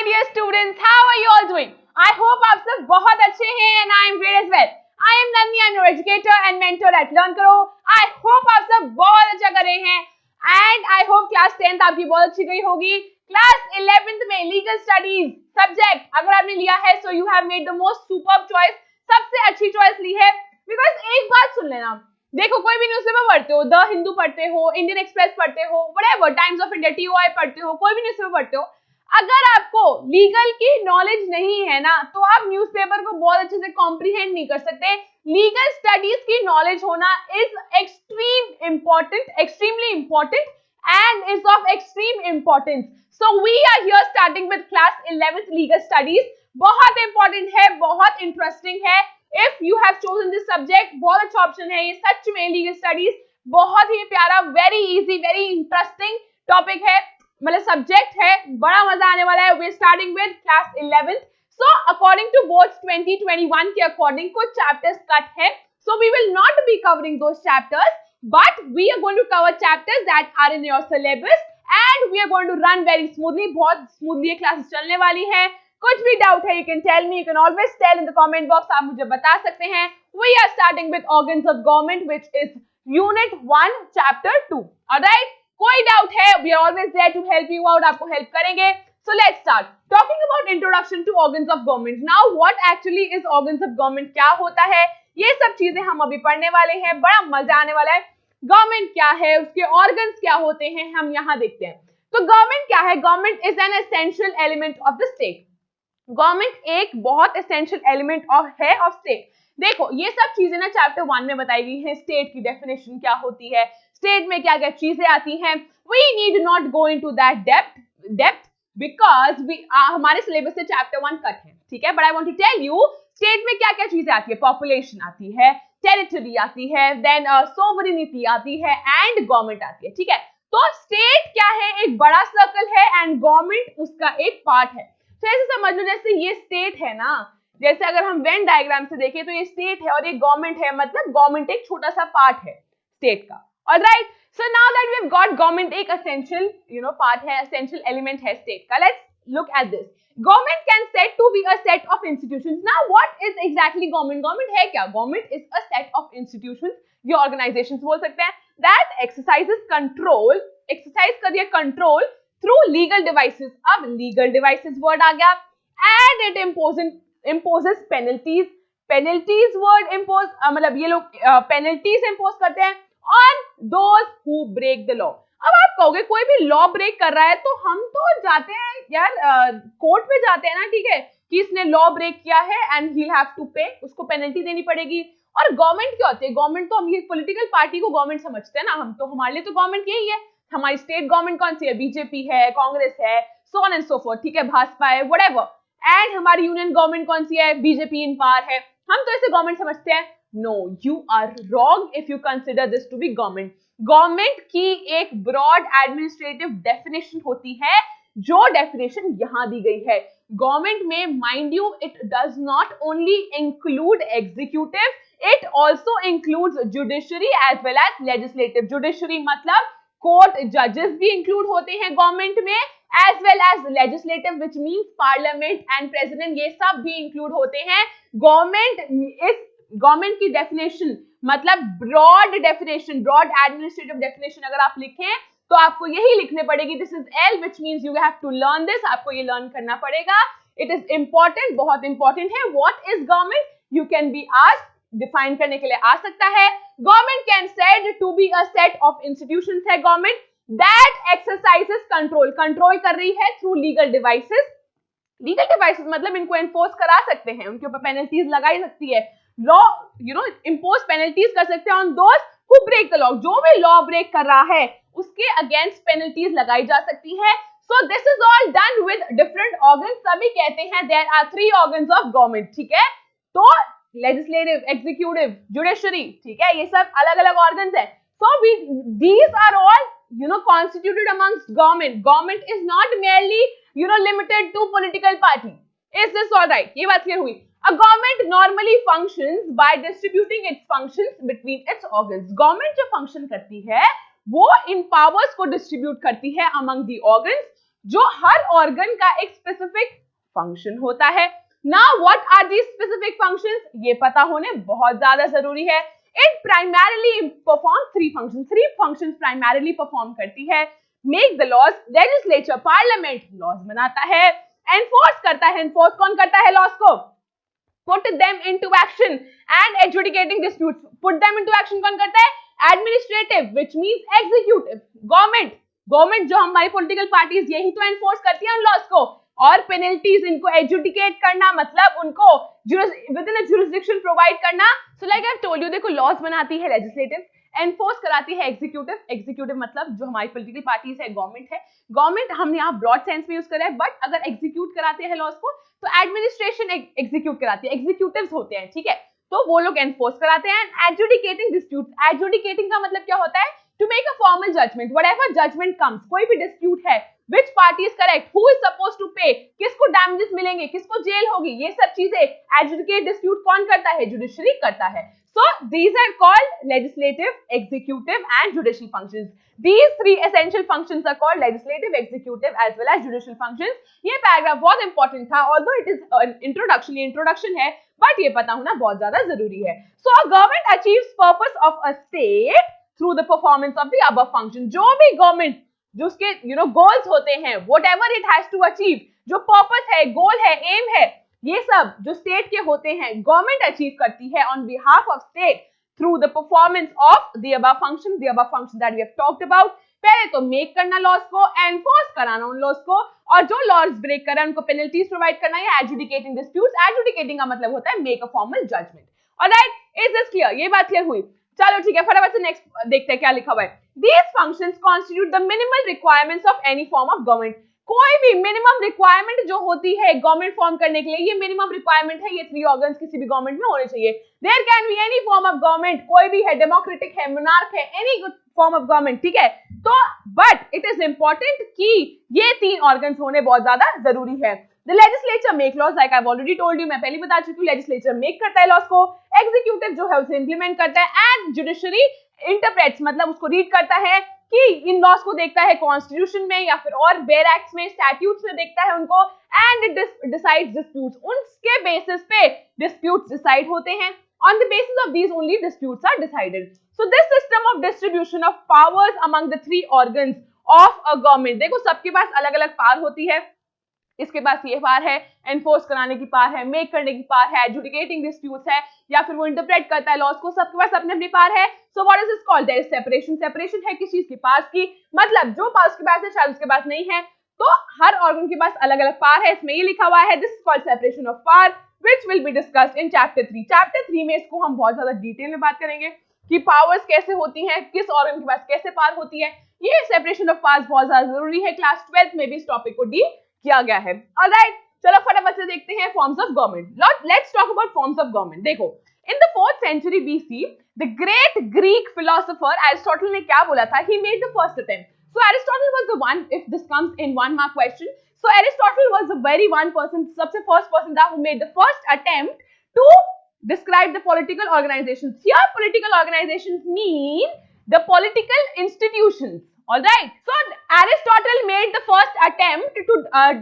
my dear students, how are you all doing? I hope आप सब बहुत अच्छे हैं and I am great as well. I am Nandini, I am your educator and mentor at LearnKaro. I hope आप सब बहुत अच्छा कर रहे हैं and I hope class 10th आपकी बहुत अच्छी गई होगी. Class 11th में legal studies subject अगर आपने लिया है so you have made the most superb choice. सबसे अच्छी choice ली है because एक बात सुन लेना, देखो कोई भी न्यूज़पेपर पढ़ते हो, द हिंदू पढ़ते हो, इंडियन एक्सप्रेस पढ़ते हो, whatever, times of India, TOI पढ़ते हो, कोई भी न्यूज़पेपर पढ़ते हो, अगर आपको लीगल की नॉलेज नहीं है ना तो आप न्यूज़पेपर को बहुत अच्छे से कॉम्प्रिहेंड नहीं कर सकते. लीगल स्टडीज की नॉलेज होना is extremely important and is of extreme importance. So we are here starting with class 11th legal studies. बहुत इंपॉर्टेंट है, बहुत इंटरेस्टिंग है. If you have chosen this subject, बहुत अच्छा ऑप्शन है ये सच में. लीगल स्टडीज बहुत ही प्यारा, very easy, very interesting topic है, मतलब सब्जेक्ट है, बड़ा मजा आने वाला है. We are starting with class 11th. So according to boards 2021 के अकॉर्डिंग कुछ चैप्टर्स कट है, so we will not be covering those chapters, but we are going to cover chapters that are in your syllabus and we are going to run very smoothly. बहुत smoothly ये classes चलने वाली है. कुछ भी doubt है, you can tell me, you can always tell in the comment box, आप मुझे बता सकते हैं. We are starting with organs of government which is unit 1 chapter 2. Alright, कोई डाउट है, we are always there to help you out, आपको help करेंगे. So let's start talking about introduction to organs of government. Now what actually is organs of government, क्या होता है, ये सब चीजें हम अभी पढ़ने वाले हैं. बड़ा मजा आने वाला है. गवर्नमेंट क्या है, उसके ऑर्गन्स क्या होते हैं, हम यहाँ देखते हैं. तो गवर्नमेंट क्या है? Government is an essential element of the state. Government एक बहुत एसेंशियल एलिमेंट ऑफ स्टेट. देखो ये सब चीजें ना चैप्टर 1 में बताई गई है. स्टेट की डेफिनेशन क्या होती है, स्टेट में क्या क्या चीजें आती हैं. We need not go into that depth because हमारे सिलेबस से चैप्टर 1 कट है, ठीक है. But I want to tell you state में क्या क्या चीजें आती है. पॉपुलेशन आती है, टेरिटरी आती है, देन सोवरेनिटी आती है एंड गवर्नमेंट आती है, ठीक है. तो स्टेट क्या है? एक बड़ा सर्कल है एंड गवर्नमेंट उसका एक पार्ट है. तो ऐसे समझ लो जैसे ये स्टेट है ना, जैसे अगर हम वेन डायग्राम से देखें तो ये स्टेट है और ये गवर्नमेंट है, मतलब गवर्नमेंट एक छोटा सा पार्ट है स्टेट का. Alright, so now that we have got government एक एसेंशियल पार्ट है, एसेंशियल एलिमेंट है स्टेट का. Let's look at this. Government can said to be a set of institutions. Now what is exactly government? Government है क्या? Government is a set of institutions, ये organisations बोल सकते हैं, that exercise कर दिया कंट्रोल थ्रू लीगल डिवाइसेस. अब legal devices word आ गया and it imposes penalties. penalties word impose मतलब ये लोग penalties impose करते हैं on those who break the law. अब आप कहोगे कोई भी लॉ ब्रेक कर रहा है तो हम तो जाते हैं यार कोर्ट पे जाते हैं ना, ठीक है, कि इसने लॉ ब्रेक किया है and he'll have to pay, उसको पेनल्टी देनी पड़ेगी. और गवर्नमेंट क्या होती है? गवर्नमेंट तो हम ये पॉलिटिकल पार्टी को गवर्नमेंट समझते हैं ना, हम तो हमारे लिए तो गवर्नमेंट यही है. हमारी स्टेट गवर्नमेंट कौन सी है? बीजेपी है, कांग्रेस है, so on and so fourth, ठीक है, भाजपा है, व्हाटएवर. एंड हमारी यूनियन गवर्नमेंट कौन सी है? बीजेपी इन पावर है. हम तो इसे गवर्नमेंट समझते हैं. No, you are wrong if you consider this to be government. Government की एक ब्रॉड एडमिनिस्ट्रेटिव डेफिनेशन होती है, जो डेफिनेशन यहां दी गई है. गवर्नमेंट में mind you it does not only include executive, it also includes judiciary as well as legislative. Judiciary मतलब कोर्ट जजेस भी इंक्लूड होते हैं गवर्नमेंट में, as well as legislative which means parliament and president, ये सब भी इंक्लूड होते हैं. गवर्नमेंट की डेफिनेशन मतलब broad definition, broad administrative definition अगर आप लिखें तो आपको यही लिखने पड़ेगी. This is all which means you have to learn this, आपको ये लर्न करना पड़ेगा. इट इज इंपॉर्टेंट, बहुत इंपॉर्टेंट है. What is government? You can be asked, define करने के लिए आ सकता है. Government can said to be a set of institutions है गवर्नमेंट दैट एक्सरसाइजेस कंट्रोल कर रही है through legal devices. Legal devices मतलब इनको एनफोर्स करा सकते हैं, उनके ऊपर पेनल्टीज लगाई सकती है. लॉ इंपोज पेनल्टीज कर सकते हैं on those who break the law. जो भी लॉ ब्रेक कर रहा है उसके अगेंस्ट पेनल्टीज लगाई जा सकती है. So this is all done with different organs. सभी कहते हैं there are 3 organs of government, ठीक है. तो लेजिस्लेटिव, एग्जीक्यूटिव, जुडिशरी, ठीक है, ये सब अलग अलग ऑर्गन्स है. सो these are all constituted amongst government. Government is not merely limited to political party. Is this all right? ये बात क्लियर हुई. A government normally functions by distributing its functions between its organs. Government जो function करती है वो इन powers को distribute करती है among the organs जो हर ऑर्गन का एक स्पेसिफिक फंक्शन होता है। Now what are these specific functions, ये पता होने बहुत ज्यादा जरूरी है। It primarily perform three functions primarily perform करती है। Make the laws, legislature parliament laws बनाता है। एनफोर्स करता है, एनफोर्स कौन करता है लॉज को? put them into action and adjudicating disputes, put them into action कौन करता है? Administrative, which means executive, government जो हमारी पॉलिटिकल पार्टीज यही तो एनफोर्स करती है उन लॉज को। और पेनल्टीज, इनको एजुडिकेट करना मतलब उनको within a jurisdiction provide करना। So like I told you, देखो लॉज बनाती है लेजिस्लेटिव, एनफोर्स कराती है एग्जीक्यूटिव मतलब जो हमारी पॉलिटिकल पार्टीज है, गवर्नमेंट हम यहाँ ब्रॉड सेंस में यूज कर रहे हैं, बट अगर एग्जीक्यूट कराते हैं लॉज को तो एडमिनिस्ट्रेशन एग्जीक्यूट कराती है, एग्जीक्यूटिव्स होते हैं, ठीक है, तो वो लोग एनफोर्स कराते हैं। एडजुडिकेटिंग डिस्प्यूट, एडजुडिकेटिंग का मतलब क्या होता है? To make a formal judgment, whatever judgment comes, कोई भी डिस्प्यूट है, which party is correct, who is supposed to pay, किसको डैमेजेस मिलेंगे, किसको जेल होगी, ये सब चीजें एडजुडिकेट डिस्प्यूट कौन करता है? जुडिशरी करता है। So these are called legislative, executive and judicial functions. These three essential functions are called legislative, executive as well as judicial functions. ये पैराग्राफ बहुत इंपॉर्टेंट था, although it is an introduction है, but ये पता होना बहुत ज्यादा जरूरी है। So a government achieves purpose of a state through the performance of the above function. जो भी गवर्नमेंट जो उसके गोल्स होते हैं, whatever it has to achieve, जो पर्पस है, गोल है, एम है, ये सब जो स्टेट के होते हैं गवर्नमेंट अचीव करती है on behalf of state through the performance of the above function that we have talked about. पहले तो मेक करना लॉज को, एनफोर्स कराना उन लॉज को, और जो लॉज ब्रेक कर रहे हैं उनको पेनल्टीज प्रोवाइड करना, या एडजुडिकेटिंग डिस्प्यूट्स। एडजुडिकेटिंग का मतलब होता है make a formal judgment. Alright, is this clear? ये बात क्लियर हुई? चलो ठीक है, फटाफट से नेक्स्ट देखते हैं क्या लिखा हुआ है। These functions constitute the minimal requirements of any form of government. कोई भी मिनिमम रिक्वायरमेंट जो होती है गवर्नमेंट फॉर्म करने के लिए, ये मिनिमम रिक्वायरमेंट है, ये थ्री ऑर्गन्स किसी भी गवर्नमेंट में होने चाहिए। There can be any form of government, कोई भी है, डेमोक्रेटिक है, मोनार्क है, एनी फॉर्म ऑफ गवर्नमेंट, ठीक है। तो बट इट इज इंपॉर्टेंट कि ये तीन ऑर्गन्स होने बहुत ज्यादा जरूरी है। The legislature make laws, like I've already told you, मैं पहले बता चुकी हूँ, legislature make करता है laws को, executive जो है उसे implement करता है, and judiciary interprets मतलब उसको रीड करता है कि इन लॉस को देखता है कॉन्स्टिट्यूशन में या फिर और बेयर एक्ट्स में, स्टैट्यूट्स में देखता है उनको, एंड इट डिसाइड्स डिस्प्यूट्स, उनके बेसिस पे डिस्प्यूट्स डिसाइड होते हैं। On the basis of these only disputes are decided. So this system of distribution of powers among the three organs of a government, देखो सबके पास अलग अलग पावर होती है, इसके पास ये पावर है, एनफोर्स कराने की पावर है, मेक करने की पावर है, एडजुडिकेटिंग डिस्प्यूट्स है, या फिर वो इंटरप्रेट करता है लॉज को, सबके पास अपनी अपनी पावर है। So what is this called? There is separation, separation है किस चीज की? पावर्स की, मतलब जो पावर्स के पास है शायद उसके पास नहीं है, तो हर ऑर्गन के पास अलग अलग पावर है, इसमें ये लिखा हुआ है, this is called separation of power which will be discussed in chapter 3। Chapter 3 में इसको हम बहुत ज्यादा डिटेल में बात करेंगे कि पावर्स कैसे होती हैं, किस ऑर्गन के पास कैसे पावर होती है। ये सेपरेशन ऑफ पावर्स बहुत ज्यादा जरूरी है, क्लास 12 में भी इस टॉपिक को डील किया गया है। ऑलराइट, चलो फटाफट से देखते हैं forms of government. Let's talk about forms of government. देखो, in the 4th century BC, the great Greek philosopher Aristotle ने क्या बोला था? He made the first attempt. So Aristotle was the one, if this comes in 1 mark question, so Aristotle was the very one person, सबसे first person था who made the first attempt to describe the political organizations. Here political organizations mean the political institutions. All right. So Aristotle made the first attempt to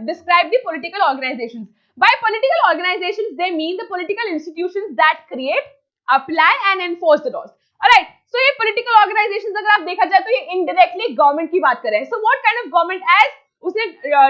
describe the political organizations. By political organizations, they mean the political institutions that create, apply and enforce the laws. All right. So ये political organizations अगर आप देखा जाए तो ये indirectly government की बात कर रहे हैं. So what kind of government? as उसने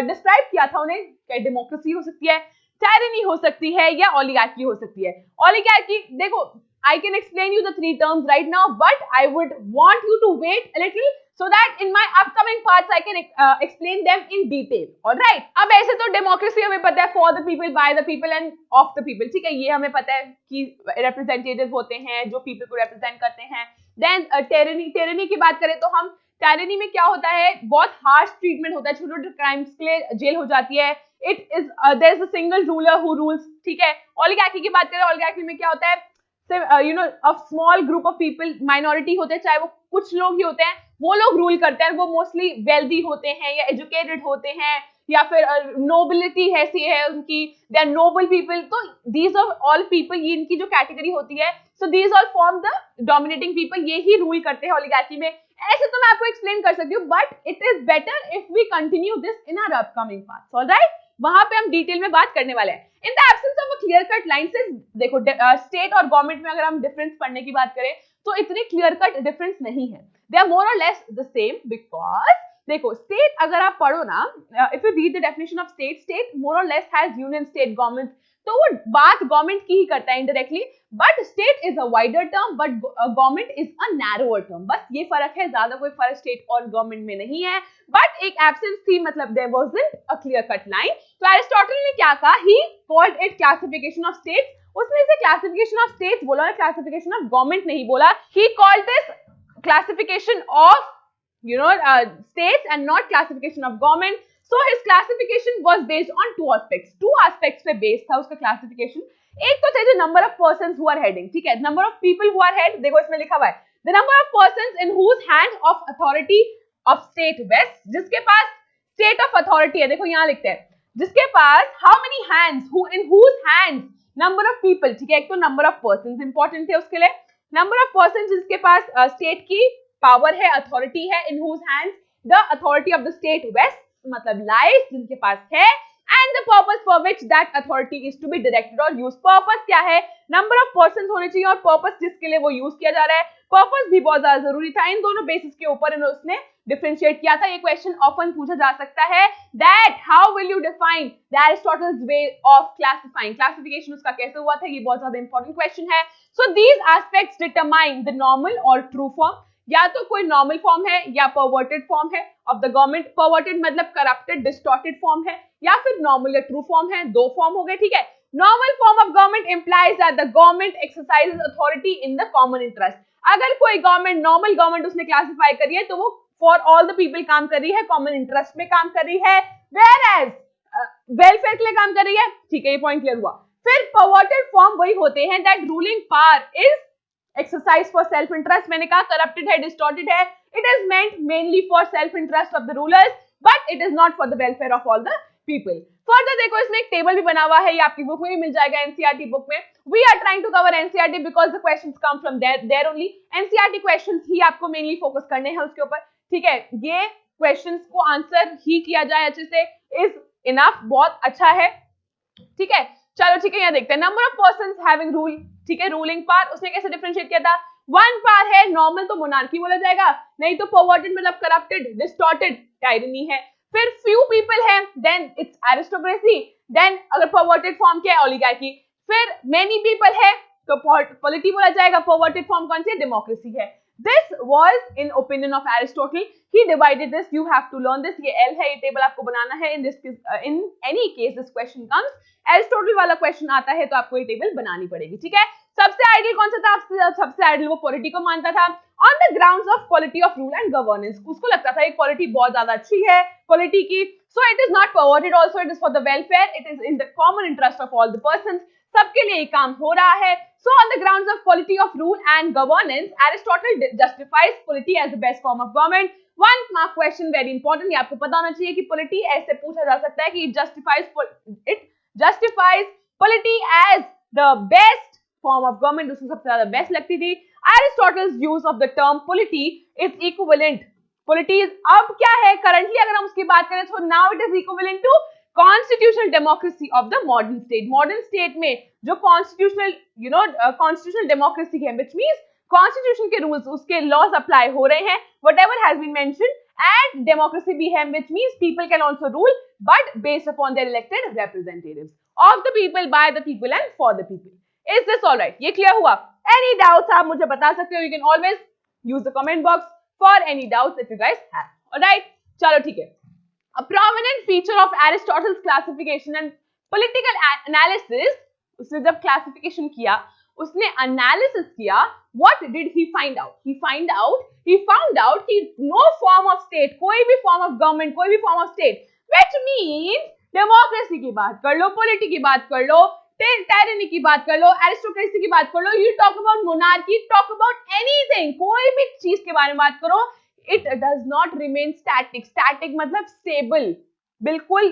डिस्क्राइब किया था उन्हें, क्या डेमोक्रेसी हो सकती है, टायरनी हो सकती है, या ओलिगार्की हो सकती है। ओलिगार्की, देखो I can explain you the three terms right now, but I would want you to wait a little so that in my upcoming parts I can explain them in detail. All right? अब ऐसे तो democracy हमें पता है, for the people, by the people and of the people, ठीक है, ये हमें पता है कि representative होते हैं जो people को represent करते हैं। Then tyranny की बात करें तो हम टायरनी में क्या होता है, बहुत हार्श ट्रीटमेंट होता है, छोटे छोटे क्राइम्स के लिए जेल हो जाती है। It is there is a single ruler who rules, ठीक है। ओलिगार्की की बात करें, ओलिगार्की में क्या होता है, a small group of people, minority होते हैं, चाहे वो कुछ लोग ही होते हैं, वो लोग रूल करते हैं, वो मोस्टली वेल्दी होते हैं या एजुकेटेड होते हैं, या फिर नोबिलिटी ऐसी है उनकी, दे आर नोबल पीपल। तो दीज ऑफ ऑल पीपल, ये इनकी जो कैटेगरी होती है, so these all form the dominating people, ये ही रूल करते हैं ओलिगार्की में। ऐसे तो मैं आपको एक्सप्लेन कर सकती हूँ, but it is better if we continue this in our upcoming parts, alright. वहां पे हम डिटेल में बात करने वाले हैं। In the absence of a clear cut line से देखो, स्टेट और गवर्नमेंट में अगर हम डिफरेंस पढ़ने की बात करें तो इतनी क्लियर कट डिफरेंस नहीं है, दे are more or less the same, because देखो स्टेट अगर आप पढ़ो ना, if you read the definition of state, state more or less has union state government, तो वो बात गवर्नमेंट की ही करता है indirectly, but state is a wider term, but government is a narrower term, बस ये फर्क है, ज्यादा कोई फर्क स्टेट और गवर्नमेंट में नहीं है। बट एक एब्सेंस थी, मतलब there wasn't a clear cut line. तो एरिस्टोटल ने क्या कहा, he called it classification of states, उसने इसे क्लासिफिकेशन ऑफ स्टेट्स बोला, क्लासिफिकेशन ऑफ गवर्नमेंट नहीं बोला। He called this classification of states and not classification of government. So his classification was based on two aspects पे based था उसका classification। एक तो थे जो number of persons who are heading, ठीक है, number of people who are head, देखो इसमें लिखा हुआ है the number of persons in whose hand of authority of state vests, जिसके पास state of authority है, देखो यहाँ लिखते हैं जिसके पास how many hands, who in whose hands, number of people, ठीक है, एक तो number of persons important थे उसके लिए, number of persons जिसके पास state की पावर है, अथॉरिटी है, इन whose hands the authority of the state vests, मतलब lies, जिनके पास है, and the purpose for which that authority is to be directed or used। purpose क्या है, number of persons होने चाहिए और purpose जिसके लिए वो यूज किया जा रहा है, purpose भी बहुत ज्यादा जरूरी था। इन दोनों बेसिस के ऊपर उसने डिफरेंशिएट किया था। ये क्वेश्चन ऑफन पूछा जा सकता है, that how will you define the Aristotle's way of classifying, classification उसका कैसे हुआ था, ये बहुत ज्यादा इंपॉर्टेंट क्वेश्चन है। so these aspects determine the normal or true form, या तो कोई नॉर्मल फॉर्म है या परवर्टेड फॉर्म है ऑफ द गवर्नमेंट, परवर्टेड मतलब करप्टेड डिस्टॉर्टेड फॉर्म है, या फिर नॉर्मल या ट्रू फॉर्म है, दो फॉर्म हो गए, ठीक है। Normal form of government implies that the government exercises authority in the common interest. अगर कोई गवर्नमेंट, नॉर्मल गवर्नमेंट उसने क्लासिफाई करी है तो वो फॉर ऑल द पीपल काम कर रही है, कॉमन इंटरेस्ट में काम कर रही है, वेयर एज वेलफेयर के लिए काम कर रही है, ठीक है, ये पॉइंट क्लियर हुआ। फिर परवर्टेड फॉर्म वही होते हैं that ruling power is exercise for self interest, मैंने कहा corrupted है, distorted है, it is meant mainly for self interest of the rulers but it is not for the welfare of all the people। further देखो इसमें एक table भी बना हुआ है, ये आपकी बुक में भी मिल जाएगा, एनसीईआरटी बुक में। we are trying to cover NCERT because the questions come from there only, NCERT questions ही आपको मेनली फोकस करने हैं उसके ऊपर, ठीक है। ये questions को आंसर ही किया जाए अच्छे से is enough, बहुत अच्छा है, ठीक है। चलो ठीक है, यहाँ देखते हैं number of persons having rule, ठीक है, रूलिंग पावर उसने कैसे डिफरेंशिएट किया था, वन पावर है, नॉर्मल तो मोनार्की बोला जाएगा, नहीं तो परवर्टेड मतलब करप्टेड, डिस्टॉर्टेड टायरनी है, फिर फ्यू पीपल है, देन इट्स एरिस्टोक्रेसी, देन अगर परवर्टेड फॉर्म क्या है, ओलिगार्की, फिर मेनी पीपल है तो पॉलिटी बोला जाएगा, परवर्टेड फॉर्म कौन सी है, डेमोक्रेसी है। This was in opinion of Aristotle. He divided this. You have to learn this. ये L है, ये टेबल आपको बनाना है। In any case this question comes, Aristotle वाला क्वेश्चन आता है तो आपको ये टेबल बनानी पड़ेगी, ठीक है। सबसे आइडियल कौन सा था, सबसे आइडियल वो पॉलिटी को मानता था, on the grounds of quality of rule and governance. उसको लगता था ये क्वालिटी बहुत ज्यादा अच्छी है पॉलिटी की, so it is not perverted, also it is for the welfare, it is in the common interest of all the persons, सबके लिए काम हो रहा है। So on the grounds of quality of rule and governance, Aristotle justifies polity as the best form of government। One mark question very important, ये आपको पता होना चाहिए कि polity ऐसे पूछा जा सकता है कि it justifies polity as the best form of government, उसको सबसे ज्यादा बेस्ट लगती थी। Aristotle's use of the term polity is equivalent, polity is अब क्या है करंटली अगर हम उसकी बात करें तो now it is equivalent to constitutional democracy of the modern state. Modern state में जो कॉन्स्टिट्यूशनल कॉन्स्टिट्यूशनल डेमोक्रेसी है, व्हिच मींस कॉन्स्टिट्यूशन के रूल्स, उसके लॉज अप्लाई हो रहे हैं, whatever has been mentioned, and democracy भी है, which means people can also rule but based upon their elected representatives of the people, by the people and for the people. Is this alright? ये clear हुआ? Any doubts आप मुझे बता सकते हो, you can always use the comment box for any doubts if you guys have. Alright, चलो ठीक है। A prominent feature of Aristotle's classification and political analysis, उसने जब classification किया, उसने analysis किया, what did he find out? He found out कि no form of state, कोई भी form of government, कोई भी form of state, which means democracy की बात कर लो, polity की बात कर लो, tyranny की बात कर लो, aristocracy की बात कर लो, you talk about monarchy, talk about anything, कोई भी चीज के बारे में बात करो, it does not remain static। static मतलब stable, बिल्कुल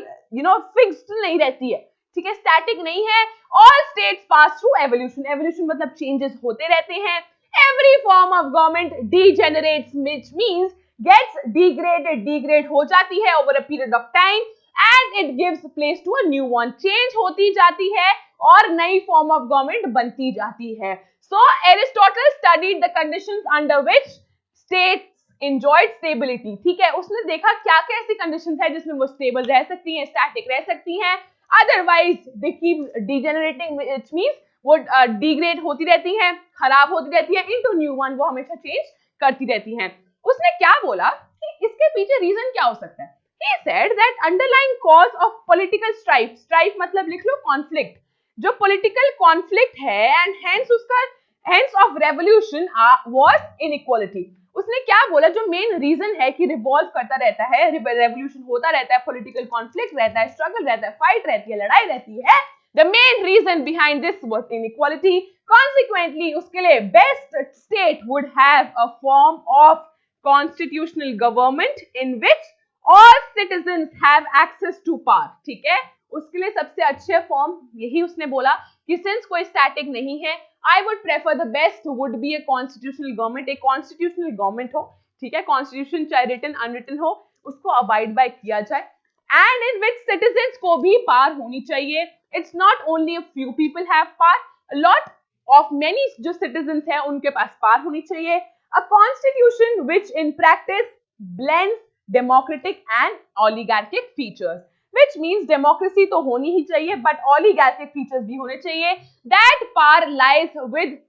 fixed नहीं रहती है, ठीक है, static नहीं है। all states pass through evolution, evolution मतलब changes होते रहते हैं। every form of government degenerates, which means gets degraded, degrade हो जाती है over a period of time and it gives place to a new one, change होती जाती है और नई form of government बनती जाती है. So Aristotle studied the conditions under which states enjoyed stability. ठीक है, उसने देखा क्या क्या ऐसी conditions है जिसमें वो stable रह सकती हैं, static रह सकती हैं, otherwise they keep degenerating, which means वो डिग्रेड होती रहती हैं, खराब होती रहती है, इनटू न्यू वन, वो हमेशा चेंज करती रहती हैं. उसने क्या बोला कि इसके पीछे रीजन क्या हो सकता है? He said that underlying cause of political strife, strife मतलब लिख लो conflict, जो political conflict है and hence उसका hence of revolution was inequality. उसने क्या बोला, जो मेन रीजन है कि रिवॉल्व करता रहता है, रेवोल्यूशन होता रहता है, पॉलिटिकल कॉन्फ्लिक्ट रहता है, स्ट्रगल रहता है, फाइट रहती है, लड़ाई रहती है, the main reason behind this was inequality. Consequently, उसके लिए best state would have a form of constitutional government in which all citizens have access to power. ठीक है, उसके लिए सबसे अच्छे फॉर्म यही उसने बोला कि सिंस कोई स्टैटिक नहीं है, I would prefer the best would be a constitutional government, एक constitutional government हो, ठीक है, constitution चाहे written unwritten हो, उसको abide by किया जाए, and in which citizens को भी power होनी चाहिए. It's not only a few people have power, a lot of many जो citizens हैं उनके पास power होनी चाहिए. A constitution which in practice blends democratic and oligarchic features, which means democracy तो होनी ही चाहिए but oligarchic features भी होने चाहिए. That power lies with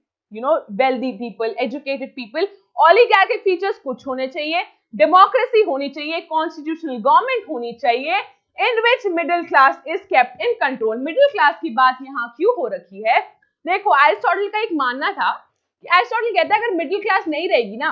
wealthy people, educated people. Oligarchic features कुछ होने चाहिए, democracy होनी चाहिए, constitutional government होनी चाहिए, in which middle class is kept in control. Middle class की बात यहाँ क्यों हो रखी है? देखो, एरिस्टोटल का एक मानना था कि एरिस्टोटल कहता है अगर मिडिल क्लास नहीं रहेगी ना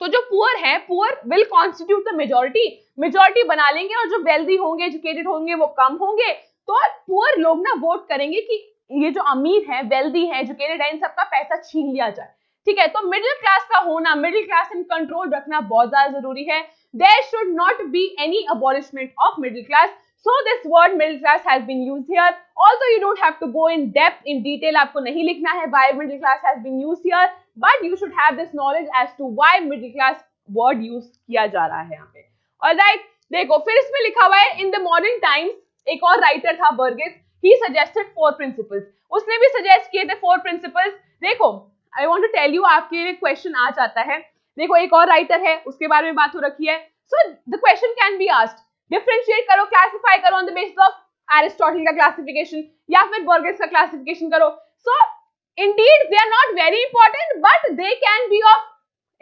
तो जो पुअर है, poor will constitute the majority, majority बना लेंगे और जो वेल्दी होंगे, एजुकेटेड होंगे वो कम होंगे, तो पुअर लोग ना वोट करेंगे कि ये जो अमीर है, वेल्दी है, एजुकेटेड है, इन सबका पैसा छीन लिया जाए. ठीक है, तो मिडिल क्लास का होना, मिडिल क्लास इन कंट्रोल रखना बहुत ज्यादा जरूरी है. There should not be any abolishment of middle class. So this word middle class has been used here. Although you don't have to go in depth, in detail, आपको नहीं लिखना है why middle class has been used here, but you should have this knowledge as to why middle class word use किया जा रहा है यहाँ पे. Alright, देखो फिर इसमें लिखा हुआ है in the modern times, एक और राइटर था बर्गिस, he suggested 4 principles. उसने भी सजेस्ट किए थे 4 principles. देखो, I want to tell you, आपके लिए क्वेश्चन आ जाता है. देखो एक और राइटर है, उसके बारे में बात हो रखी है. So the question can be asked, differentiate करो, classify करो on the basis of Aristotle का classification या फिर बर्गिस का classification करो. So indeed they are not very important, but they can be of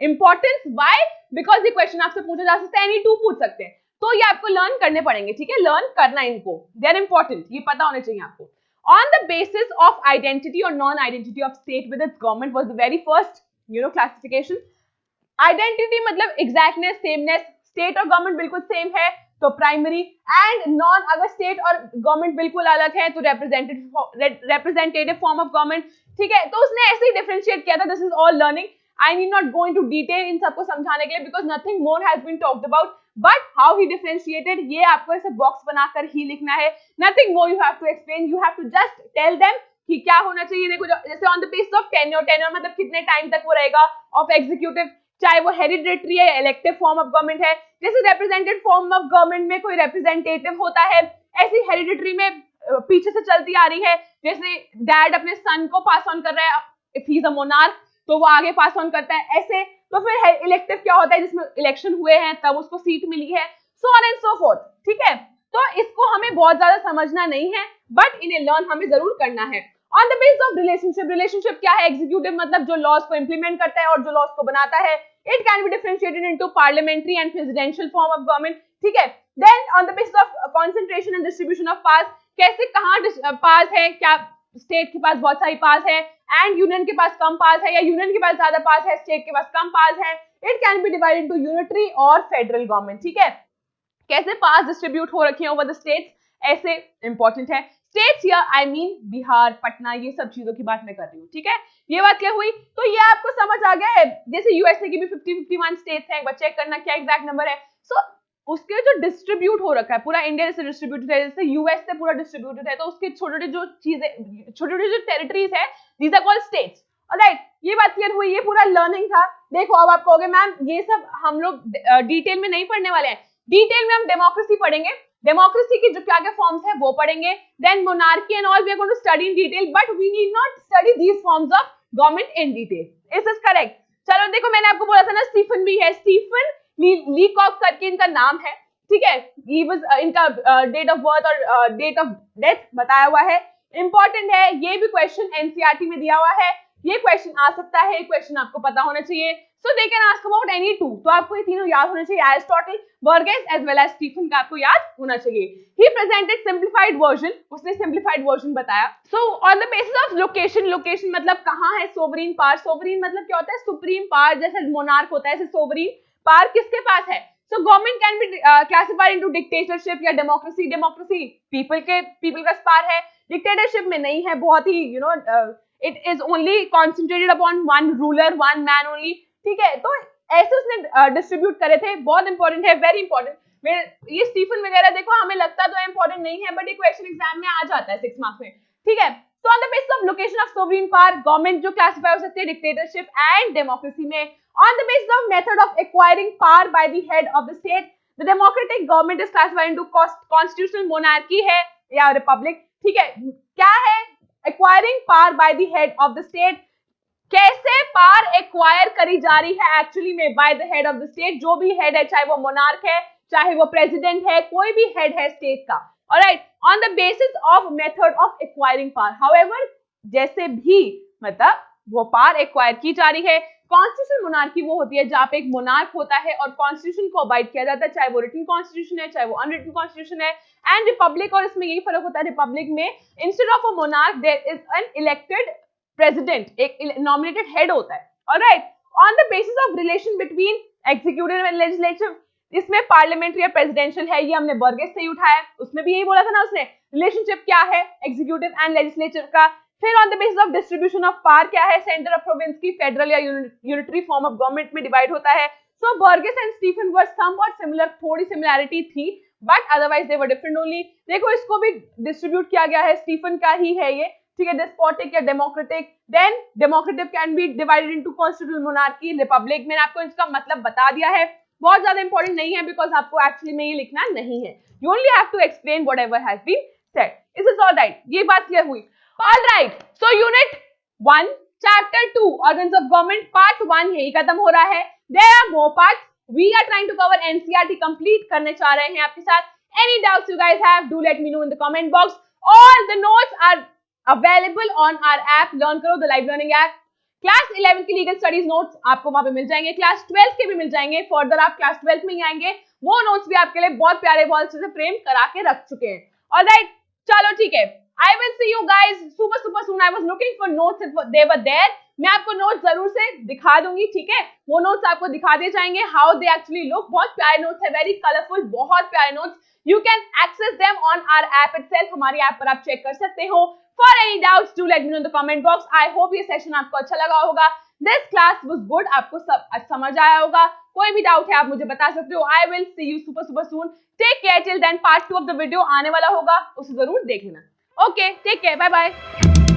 importance. Why? Because the question आपसे पूछा जा सकता है, any two पूछ सकते हैं, तो ये आपको लर्न करने पड़ेंगे. ठीक है, लर्न करना इनको, they are important, ये पता होने चाहिए आपको. On the basis of identity or non-identity of state with its government was the very first classification. Identity मतलब exactness, sameness, स्टेट और गवर्नमेंट बिल्कुल सेम है तो प्राइमरी, एंड नॉन, अगर स्टेट और गवर्नमेंट बिल्कुल अलग है तो रिप्रेजेंटेटिव फॉर्म ऑफ गवर्नमेंट. ठीक है, तो उसने ऐसे ही डिफरेंशिएट किया था. This is all learning, I need not go into detail in सबको समझाने के लिए because nothing more has been talked about, but how he differentiated ये आपको ऐसे बॉक्स बनाकर ही लिखना है. Nothing more you have to explain, you have to just tell them कि क्या होना चाहिए. देखो जैसे on the basis of tenure, tenure मतलब कितने टाइम तक वो रहेगा, ऑफ एग्जीक्यूटिव, चाहे वो हेरिडिटरी है, इलेक्टिव फॉर्म ऑफ गवर्नमेंट है. जैसे रिप्रेजेंटेटिव फॉर्म ऑफ गवर्नमेंट में कोई रिप्रेजेंटेटिव होता है, ऐसी हेरिडिटरी में पीछे से चलती आ रही है. जैसे डैड अपने सन को पास ऑन कर रहा है, if he is a monarch तो वो आगे पास ऑन करता है ऐसे. तो फिर इलेक्टिव क्या होता है, जिसमें इलेक्शन हुए हैं तब उसको सीट मिली है, so on and so fourth. ठीक है, तो इसको हमें बहुत ज्यादा समझना नहीं है, बट इन्हें लर्न हमें जरूर करना है. On the basis of relationship, relationship क्या है? एग्जीक्यूटिव मतलब जो लॉज को इंप्लीमेंट करता है और जो लॉज को बनाता है. It can be differentiated into parliamentary and presidential form of government. ठीक है, then on the basis of concentration and distribution of powers, कैसे कहां पावर्स है, क्या स्टेट के पास बहुत सारी पावर्स है एंड यूनियन के पास कम पावर्स है, या यूनियन के पास ज्यादा पावर्स है, स्टेट के पास कम पावर्स है. It can be divided into unitary और फेडरल गवर्नमेंट. ठीक है, कैसे पावर्स डिस्ट्रीब्यूट हो रखी है ओवर द स्टेट्स, ऐसे इंपॉर्टेंट है. स्टेट्स या आई मीन बिहार, पटना, ये सब चीजों की बात मैं कर रही हूँ. ठीक है, ये बात क्या हुई, तो ये आपको समझ आ गया है. जैसे यूएसए की भी 50-51 स्टेट्स हैं, एक बार चेक करना क्या एग्जैक्ट नंबर है. सो उसके जो डिस्ट्रीब्यूट हो रखा है, पूरा इंडिया जैसे डिस्ट्रीब्यूटेड है, जैसे यूएस से पूरा डिस्ट्रीब्यूटेड है, तो उसके छोटे छोटे जो चीजें, छोटे छोटे जो टेरिटरीज है, these are called states. Alright, ये बात क्लियर हुई, ये पूरा लर्निंग था। देखो अब आप कहोगे मैम ये सब हम लोग डिटेल में नहीं पढ़ने वाले हैं। डिटेल में हम डेमोक्रेसी पढ़ेंगे, डेमोक्रेसी की जो क्या क्या फॉर्म्स है वो पढ़ेंगे, then monarchy and all we are going to study in detail, but we need not study these forms of government in detail. Is this correct? चलो देखो मैंने आपको बोला था ना स्टीफन भी है, स्टीफन लीकॉक करके इनका नाम है, ठीक है। ही वाज इनका डेट ऑफ बर्थ और डेट ऑफ डेथ बताया हुआ है, इंपॉर्टेंट है, ये भी क्वेश्चन एनसीईआरटी में दिया हुआ है, ये क्वेश्चन आ सकता है, क्वेश्चन आपको पता होना चाहिए। So they can ask about any two, तो आपको ये तीनों याद होने चाहिए, Aristotle, Burgess as well as Stephen का आपको याद होना चाहिए। ही प्रेजेंटेड सिंप्लीफाइड वर्जन, उसने सिंप्लीफाइड वर्जन बताया। So on the basis of location, location मतलब कहाँ है सोवरीन पावर, सोवरीन मतलब क्या होता है सुप्रीम पावर, जैसे मोनार्क होता है ऐसे सोवरीन पावर किसके पास है। So government can be classified into dictatorship या डेमोक्रेसी, डेमोक्रेसी पीपल का पावर है, डिक्टेटरशिप में नहीं है, बहुत ही you know it is only concentrated upon one ruler one man only, ठीक है। तो ऐसे उसने डिस्ट्रीब्यूट करे थे, बहुत इंपॉर्टेंट है, वेरी इंपॉर्टेंट। ये स्टीफन वगैरह देखो हमें लगता तो इंपॉर्टेंट नहीं है, बट ये क्वेश्चन एग्जाम में आ जाता है 6 मार्क्स में, ठीक है। So on the basis of location of sovereign power, government जो classify हो सकती है dictatorship and democracy में, on the basis of method of acquiring power by the head of the state, the democratic government is classified into constitutional monarchy है या republic, ठीक है। क्या है acquiring power by the head of the state, कैसे power acquire करी जा रही है एक्चुअली में by the head of the state, जो भी हेड है, चाहे वो मोनार्क है, चाहे वो प्रेसिडेंट है, कोई भी हेड है स्टेट का, alright, on the basis of method of acquiring power. However जैसे भी मतलब वो पावर एक्वायर की जा रही है, कॉन्स्टिट्यूशन मोनार्की वो होती है जहां पे एक मोनार्क होता है और कॉन्स्टिट्यूशन को अबाइड किया जाता है, चाहे वो रिटन कॉन्स्टिट्यूशन है चाहे वो अनरिटन कॉन्स्टिट्यूशन है। एंड रिपब्लिक और इसमें यही फर्क होता है, रिपब्लिक में instead of a monarch there is an elected president, एक नॉमिनेटेड हेड होता है, alright, on the basis of relation between executive and legislative, इसमें पार्लियामेंट्री या प्रेसिडेंशियल है, ये हमने बर्गेस से ही उठाया, उसमें भी यही बोला था ना उसने, रिलेशनशिप क्या है एग्जीक्यूटिव एंड लेजिस्लेटिव का। फिर on the basis of distribution of power क्या है, सेंटर ऑफ प्रोविंस की, फेडरल या यूनिटरी फॉर्म ऑफ गवर्नमेंट में डिवाइड होता है। So Burgess and Stephen were somewhat similar, थोड़ी सिमिलैरिटी थी but otherwise they were different only. देखो इसको भी डिस्ट्रीब्यूट किया गया है, स्टीफन का ही है ये, ठीक है, डेस्पोटिक या democratic, then democratic can be divided into constitutional monarchy, republic. मैंने आपको इसका मतलब बता दिया है, बहुत ज्यादा इंपॉर्टेंट नहीं है बिकॉज आपको एक्चुअली में ये लिखना नहीं है, you only have to explain whatever has been said. Is is all right, ये बात क्लियर हुई? Alright, so unit 1 chapter 2 organs of government part 1 यही खत्म हो रहा है। There are more parts, we are trying to cover NCERT complete करने चाह रहे हैं आपके साथ। Any doubts you guys have, do let me know in the comment box. All the notes are available on our app LearnKaro, the live learning app. Class 11 की legal studies notes आपको वहां पे मिल जाएंगे, क्लास 12 के भी मिल जाएंगे, further आप class 12 में ही आएंगे, वो नोट्स भी आपके लिए बहुत प्यारे बहुत अच्छे से फ्रेम करा के रख चुके हैं। ऑलराइट, चलो ठीक है, I will see you guys super soon. I was looking for notes, they were there. मैं आपको नोट्स जरूर से दिखा दूंगी, ठीक है, वो नोट्स आपको दिखा दिए जाएंगे, हाउ दे एक्चुअली लुक, बहुत प्यारे नोट्स है, वेरी कलरफुल, बहुत प्यारे notes. You can access them on our app itself, हमारी ऐप पर आप चेक कर सकते हो। For any doubts do let me know in the comment box. I hope ये सेशन आपको अच्छा लगा होगा, दिस क्लास वाज गुड, आपको सब समझ आया होगा। कोई भी डाउट है आप मुझे बता सकते हो। I will see you super soon. Take care, till then part 2 of the video आने वाला होगा, उसे जरूर देख लेना। Okay, take care. Bye bye.